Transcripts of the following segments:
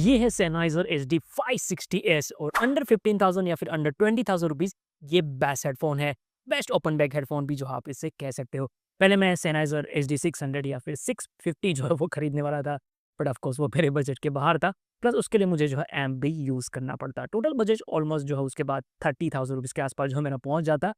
ये है Sennheiser HD560S और अंडर 15,000 या फिर अंडर 20,000 रुपीज़ ये बेस्ट हेडफ़ोन है। बेस्ट ओपन बैक हेडफ़ोन भी जो आप इससे कह सकते हो। पहले मैं Sennheiser HD600 या फिर 650 जो है वो खरीदने वाला था, बट ऑफ कोर्स वो मेरे बजट के बाहर था। प्लस उसके लिए मुझे जो है एम्प भी यूज़ करना पड़ता। टोटल बजट ऑलमोस्ट जो है उसके बाद 30,000 रुपीज़ के आस-पास जो है मेरा पहुँच जाता,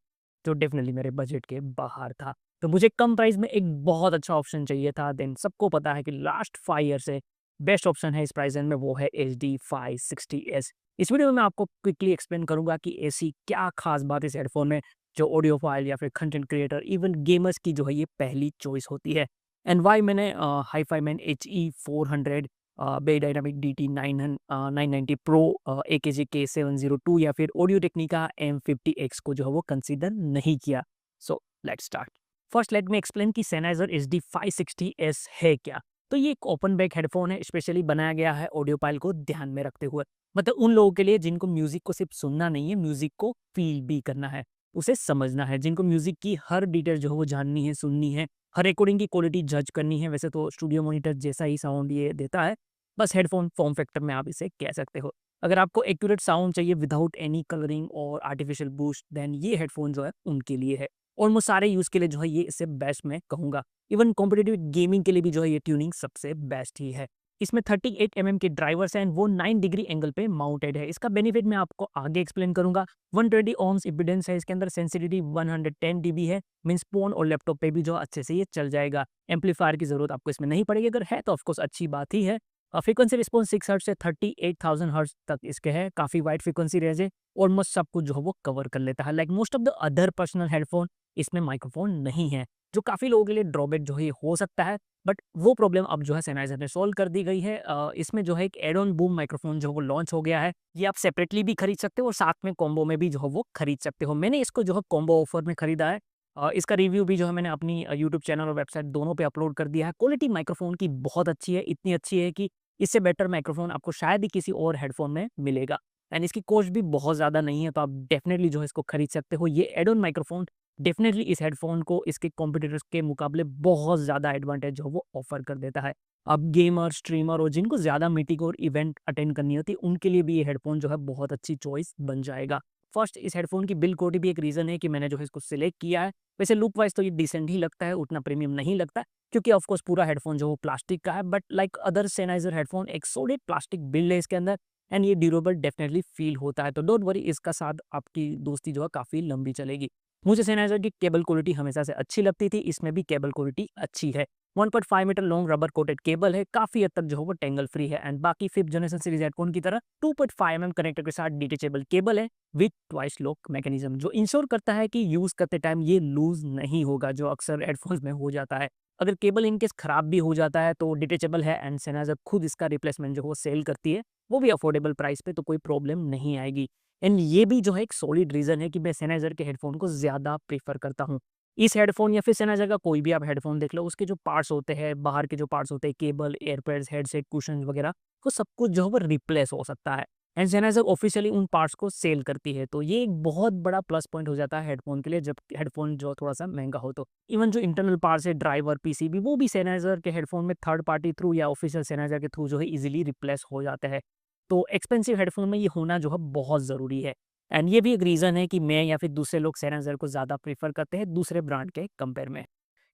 जो डेफ़िनिटली मेरे बजट के बाहर था। तो मुझे कम प्राइस में एक बहुत अच्छा ऑप्शन चाहिए था। देन सबको पता है कि लास्ट 5 ईयर से बेस्ट ऑप्शन है इस प्राइस रेंज में, वो है HD560S। इस वीडियो में मैं आपको क्विकली एक्सप्लेन करूंगा कि ऐसी क्या खास बात इस हेडफोन में जो ऑडियोफाइल या फिर कंटेंट क्रिएटर इवन गेमर्स की जो है ये पहली चॉइस होती है। एंड वाई मैंने HiFiMan HE400, Beyerdynamic DT 990 pro, AKG K702 या फिर ऑडियो टेक्निका M50X को जो है वो कंसिडर नहीं किया। So let's start. First let me explain कि Sennheiser HD560S है क्या। तो ये एक ओपन बैक हेडफोन है, स्पेशली बनाया गया है ऑडियो फाइल को ध्यान में रखते हुए। मतलब उन लोगों के लिए जिनको म्यूजिक को सिर्फ सुनना नहीं है, म्यूजिक को फील भी करना है, उसे समझना है, जिनको म्यूजिक की हर डिटेल जो है वो जाननी है, सुननी है, हर रिकॉर्डिंग की क्वालिटी जज करनी है। वैसे तो स्टूडियो मॉनिटर जैसा ही साउंड ये देता है, बस हेडफोन फॉर्म फैक्टर में आप इसे कह सकते हो। अगर आपको एक्यूरेट साउंड चाहिए विदाउट एनी कलरिंग और आर्टिफिशियल बूस्ट, देन ये हेडफोन जो है उनके लिए है। ऑलमोस्ट सारे यूज के लिए जो है ये इसे बेस्ट मैं कहूंगा। इवन कॉम्पिटेटिव गेमिंग के लिए भी जो है ये ट्यूनिंग सबसे बेस्ट ही है। इसमें 38 के ड्राइवर्स हैं, वो 9 डिग्री एंगल पे माउंटेड है। इसका बेनिफिट मैं आपको आगे एक्सप्लेन करूंगा। 120 ohms इम्पीडेंस है इसके अंदर, सेंसिटिविटी 110 dB है, मींस फोन और लैपटॉप पे भी जो अच्छे से ये चल जाएगा। एम्पलीफायर की जरूरत आपको इसमें नहीं पड़ेगी, अगर है तो ऑफकोर्स अच्छी बात ही है। फ्रीक्वेंसी रिस्पॉन्स 6 हर्ट्ज से 38,000 हर्ट्ज तक इसके है, काफी वाइड फ्रीक्वेंसी रेंज है, ऑलमोस्ट सब कुछ जो है वो कवर कर लेता है। Like most of the other personal headphone इसमें माइक्रोफोन नहीं है, जो काफ़ी लोगों के लिए ड्रॉबैक जो है ये हो सकता है, बट वो प्रॉब्लम अब जो है Sennheiser ने सॉल्व कर दी गई है। इसमें जो है एक एड ऑन बूम माइक्रोफोन जो है वो लॉन्च हो गया है। ये आप सेपरेटली भी खरीद सकते हो और साथ में कॉम्बो में भी जो है वो खरीद सकते हो। मैंने इसको जो है कॉम्बो ऑफर में खरीदा है। इसका रिव्यू भी जो है मैंने अपनी यूट्यूब चैनल और वेबसाइट दोनों पे अपलोड कर दिया है। क्वालिटी माइक्रोफोन की बहुत अच्छी है, इतनी अच्छी है कि इससे बेटर माइक्रोफोन आपको शायद ही किसी और हेडफोन में मिलेगा। एंड इसकी कॉस्ट भी बहुत ज़्यादा नहीं है, तो आप डेफिनेटली जो है इसको खरीद सकते हो। ये एड ऑन माइक्रोफोन डेफिनेटली इस हेडफोन को इसके कॉम्पिटिटर्स के मुकाबले बहुत ज़्यादा एडवांटेज जो वो ऑफर कर देता है। अब गेमर, स्ट्रीमर और जिनको ज़्यादा मीटिंग और इवेंट अटेंड करनी होती है, उनके लिए भी ये हेडफोन जो है बहुत अच्छी चॉइस बन जाएगा। फर्स्ट, इस हेडफोन की बिल्ड क्वालिटी भी एक रीज़न है कि मैंने जो है इसको सिलेक्ट किया है। वैसे लुक वाइज तो ये डिसेंट ही लगता है, उतना प्रीमियम नहीं लगता, क्योंकि ऑफकोर्स पूरा हेडफोन जो वो प्लास्टिक का है, but like other Sennheiser headphone एक सॉलिड प्लास्टिक बिल्ड है इसके अंदर, एंड ये ड्यूरेबल डेफिनेटली फील होता है। तो डोंट वरी, इसका साथ आपकी दोस्ती जो है काफ़ी लंबी चलेगी। मुझे Sennheiser की केबल क्वालिटी हमेशा से अच्छी लगती थी, इसमें भी केबल क्वालिटी अच्छी है। 1.5 metre long rubber coated cable है, काफ़ी हद तक जो है वो टेंगल फ्री है। एंड बाकी 5th जनरेशन सीरीज हेडफोन की तरह 2.5 कनेक्टर के साथ डिटेचेबल केबल है विथ ट्वाइस लॉक मैकेनिज्म, जो इंश्योर करता है कि यूज़ करते टाइम ये लूज नहीं होगा, जो अक्सर हेडफोन्स में हो जाता है। अगर केबल इनकेस खराब भी हो जाता है तो डिटेचेबल है, एंड Sennheiser खुद इसका रिप्लेसमेंट जो वो सेल करती है, वो भी अफोर्डेबल प्राइस पे, तो कोई प्रॉब्लम नहीं आएगी। एंड ये भी जो है एक सॉलिड रीज़न है कि मैं Sennheiser के हेडफ़ोन को ज़्यादा प्रेफ़र करता हूँ। इस हेडफ़ोन या फिर Sennheiser का कोई भी आप हेडफ़ोन देख लो, उसके जो पार्ट्स होते हैं, बाहर के जो पार्ट्स होते हैं, केबल, एयरपैड्स, हेडसेट, कुशन्स वगैरह, वो सब कुछ जो है वो रिप्लेस हो सकता है। एंड Sennheiser ऑफ़िशियली उन पार्ट्स को सेल करती है, तो ये एक बहुत बड़ा प्लस पॉइंट हो जाता है हेडफ़ोन के लिए, जब हेडफ़ोन जो थोड़ा-सा महँगा हो तो। इवन जो इंटरनल पार्ट्स है, ड्राइवर, पीसीबी, वो भी Sennheiser के हेडफ़ोन में थर्ड पार्टी थ्रू या ऑफ़िशियल Sennheiser के थ्रू जो है ईज़िली रिप्लेस हो जाते हैं। तो एक्सपेंसिव हेडफ़ोन में ये होना जो है बहुत ज़रूरी है। एंड ये भी एक रीज़न है कि मैं या फिर दूसरे लोग Sennheiser को ज़्यादा प्रेफ़र करते हैं दूसरे ब्रांड के कंपेयर में।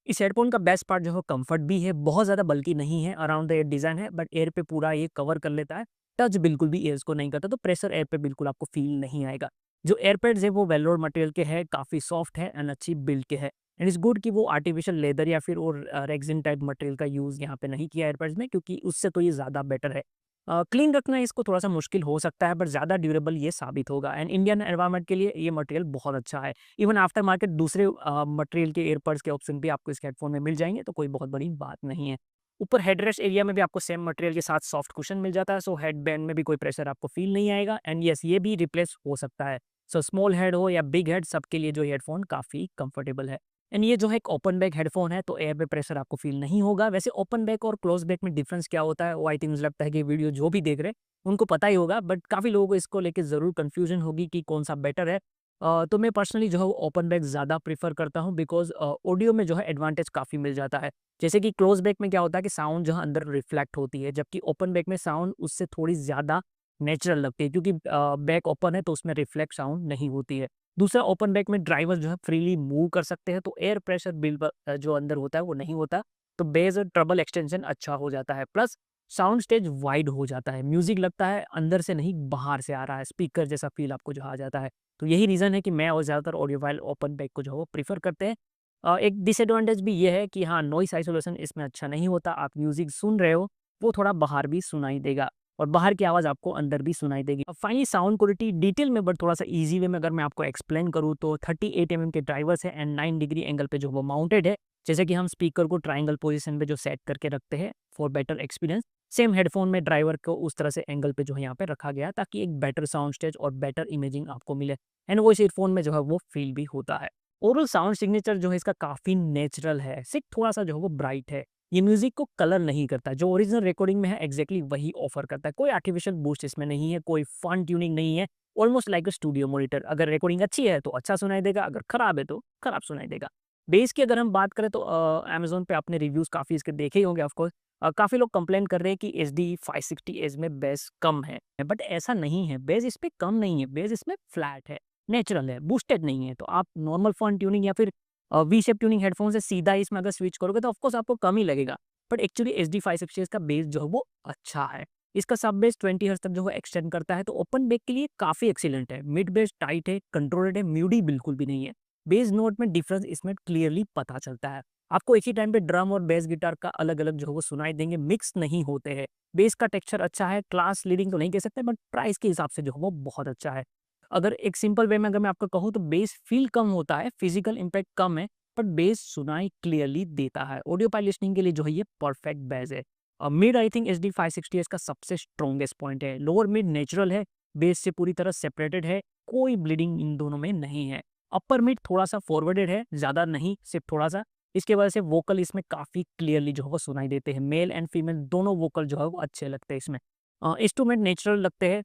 इस हेडफ़ोन का बेस्ट पार्ट जो है कम्फ़र्ट भी है, बहुत ज़्यादा बल्की नहीं है, अराउंड द ईयर डिज़ाइन है, बट एयर पे पूरा ये कवर कर लेता है। टच बिल्कुल भी ईयर्स को नहीं करता, तो प्रेशर एयर पे बिल्कुल आपको फ़ील नहीं आएगा। जो एयरपैड्स है वो वेलोर मटेरियल के हैं, काफ़ी सॉफ्ट है एंड अच्छी बिल्ड के है। एंड इट्स गुड कि वो आर्टिफिशियल लेदर या फिर और रेक्सिन टाइप मटेरियल का यूज़ यहाँ पे नहीं किया एयरपैड्स में, क्योंकि उससे तो ये ज़्यादा बेटर है। क्लीन रखना इसको थोड़ा-सा मुश्किल हो सकता है, बट ज़्यादा ड्यूरेबल ये साबित होगा। एंड इंडियन एनवायरनमेंट के लिए ये मटेरियल बहुत अच्छा है। इवन आफ्टर मार्केट दूसरे मटेरियल के एयरबड्स के ऑप्शन भी आपको इस हेडफ़ोन में मिल जाएँगे, तो कोई बहुत बड़ी बात नहीं है। ऊपर हेडरेस्ट एरिया में भी आपको सेम मटेरियल के साथ सॉफ्ट कुशन मिल जाता है, सो हेडबैंड में भी कोई प्रेशर आपको फ़ील नहीं आएगा। एंड येस, ये भी रिप्लेस हो सकता है। सो स्मॉल हेड हो या बिग हेड, सबके लिए जो ये हेडफ़ोन काफ़ी कंफर्टेबल है। एंड ये जो है एक ओपन बैक हेडफ़ोन है, तो एयर पे प्रेशर आपको फ़ील नहीं होगा। वैसे ओपन बैक और क्लोज़ बैक में डिफरेंस क्या होता है, वो आई थिंक मुझे लगता है कि वीडियो जो भी देख रहे हैं, उनको पता ही होगा, बट काफ़ी लोगों को इसको लेके ज़रूर कन्फ्यूज़न होगी कि कौन-सा बेटर है। तो मैं पर्सनली जो है वो ओपन बैक ज़्यादा प्रेफ़र करता हूँ बिकॉज़ ऑडियो में जो है एडवांटेज काफ़ी मिल जाता है। जैसे कि क्लोज़ बैक में क्या होता है कि साउंड जो है अंदर रिफ्लेक्ट होती है, जबकि ओपन बैक में साउंड उससे थोड़ी ज़्यादा नेचुरल लगती है क्योंकि बैक ओपन है तो उसमें रिफ्लेक्ट साउंड नहीं होती है। दूसरा ओपन बैक में ड्राइवर जो है फ्रीली मूव कर सकते हैं तो एयर प्रेशर जो अंदर होता है वो नहीं होता, तो बेस और ट्रबल एक्सटेंशन अच्छा हो जाता है। प्लस साउंड स्टेज वाइड हो जाता है, म्यूज़िक लगता है अंदर से नहीं बाहर से आ रहा है, स्पीकर जैसा फ़ील आपको जो आ जाता है। तो यही रीज़न है कि मैं और ज़्यादातर ऑडियोफ़ाइल ओपन बैक को जो है वो प्रेफ़र करते हैं। एक डिसएडवांटेज भी ये है कि हाँ, नॉइज़ आइसोलेशन इसमें अच्छा नहीं होता। आप म्यूज़िक सुन रहे हो, वो थोड़ा बाहर भी सुनाई देगा और बाहर की आवाज़ आपको अंदर भी सुनाई देगी। अब फाइनली साउंड क्वालिटी डिटेल में बट थोड़ा-सा ईज़ी वे में अगर मैं आपको एक्सप्लेन करूँ तो 38 एमएम के ड्राइवर्स हैं एंड 9 डिग्री एंगल पे जो वो माउंटेड है। जैसे कि हम स्पीकर को ट्रायंगल पोज़ीशन पे जो सेट करके रखते हैं for better experience, same headphone में ड्राइवर को उस तरह से एंगल पे जो है यहाँ पे रखा गया है ताकि एक बेटर साउंड स्टेज और बेटर इमेजिंग आपको मिले एंड वो इस ईयरफ़ोन में जो है वो फ़ील भी होता है। ओवरऑल साउंड सिग्नेचर जो है इसका काफ़ी नेचुरल है, सिर्फ़ थोड़ा-सा जो है वो ब्राइट है। ये म्यूज़िक को कलर नहीं करता, जो ओरिजिनल रिकॉर्डिंग में है एग्ज़ैक्टली वही ऑफ़र करता है। कोई आर्टिफ़िशियल बूस्ट इसमें नहीं है, कोई फन ट्यूनिंग नहीं है, almost like a studio monitor. अगर रिकॉर्डिंग अच्छी है तो अच्छा सुनाई देगा, अगर खराब है तो खराब सुनाई देगा। बेस की अगर हम बात करें तो अमेज़न पे आपने रिव्यूज़ काफ़ी इसके देखे ही होंगे ऑफ़ कोर्स। काफ़ी लोग कंप्लेन कर रहे हैं कि एचडी 560 एस में बेस कम है, बट ऐसा नहीं है, बेस इसमें कम नहीं है, बेस इसमें फ्लैट है, नेचुरल है, बूस्टेड नहीं है। तो आप नॉर्मल फन ट्यूनिंग या फिर वी शेप ट्यूनिंग हेडफ़ोन से सीधा इसमें अगर स्विच करोगे तो ऑफ़ कोर्स आपको कम ही लगेगा। बट एक्चुअली एचडी 560 का बेस जो है वो अच्छा है। इसका सब बेस 20 हर्ट्ज़ तक जो है एक्सटेंड करता है, तो ओपन बेक के लिए काफ़ी एक्सीलेंट है। मिड बेस टाइट है, कंट्रोल्ड है, म्यूडी बिल्कुल भी नहीं है। बेस नोट में डिफरेंस इसमें क्लियरली पता चलता है। आपको एक ही टाइम पे ड्रम और बेस गिटार का अलग-अलग जो है वो सुनाई देंगे, मिक्स नहीं होते हैं। बेस का टेक्सचर अच्छा है, क्लास लीडिंग तो नहीं कह सकते बट प्राइस के हिसाब से जो है वो बहुत अच्छा है। अगर एक सिंपल वे में अगर मैं आपको कहूँ तो बेस फील कम होता है, फिजिकल इम्पैक्ट कम है, बट बेस सुनाई क्लियरली देता है। ऑडियो फाइल लिसनिंग के लिए जो है ये परफेक्ट बेस है। मिड आई थिंक एचडी 560 का सबसे स्ट्रॉन्गेस्ट पॉइंट है। लोअर मिड नेचुरल है, बेस से पूरी तरह सेपरेटेड है, कोई ब्लीडिंग इन दोनों में नहीं है। अपर मिड थोड़ा-सा फॉरवर्डेड है, ज़्यादा नहीं, सिर्फ थोड़ा-सा। इसकी वजह से वोकल इसमें काफ़ी क्लियरली जो है वो सुनाई देते हैं। मेल एंड फीमेल दोनों वोकल जो है वो अच्छे लगते हैं इसमें। इंस्ट्रूमेंट नेचुरल लगते हैं,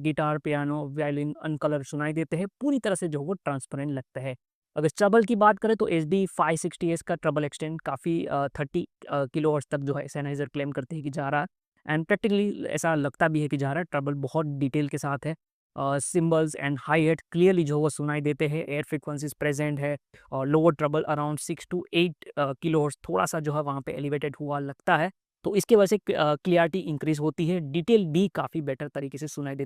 गिटार, पियानो, वायलिन अनकलर सुनाई देते हैं, पूरी तरह से जो है वो ट्रांसपेरेंट लगता है। अगर ट्रबल की बात करें तो एचडी 560 का ट्रबल एक्सटेंड काफ़ी 30 किलोहर्ट्ज़ तक जो है सेनाइज़र क्लेम करते हैं कि जा रहा है एंड प्रैक्टिकली ऐसा लगता भी है कि जा रहा है। ट्रबल बहुत डिटेल के साथ है। सिम्बल्स एंड हाई-हैट क्लियरली जो है वो सुनाई देते हैं, एयर फ्रीक्वेंसीज़ प्रेज़ेंट है और lower treble around 6 to 8 kilohertz थोड़ा-सा जो है वहाँ पे एलिवेटेड हुआ लगता है। तो इसकी वजह से क्लियरिटी इंक्रीज़ होती है, डिटेल भी काफ़ी बेटर तरीके से सुनाई देती है।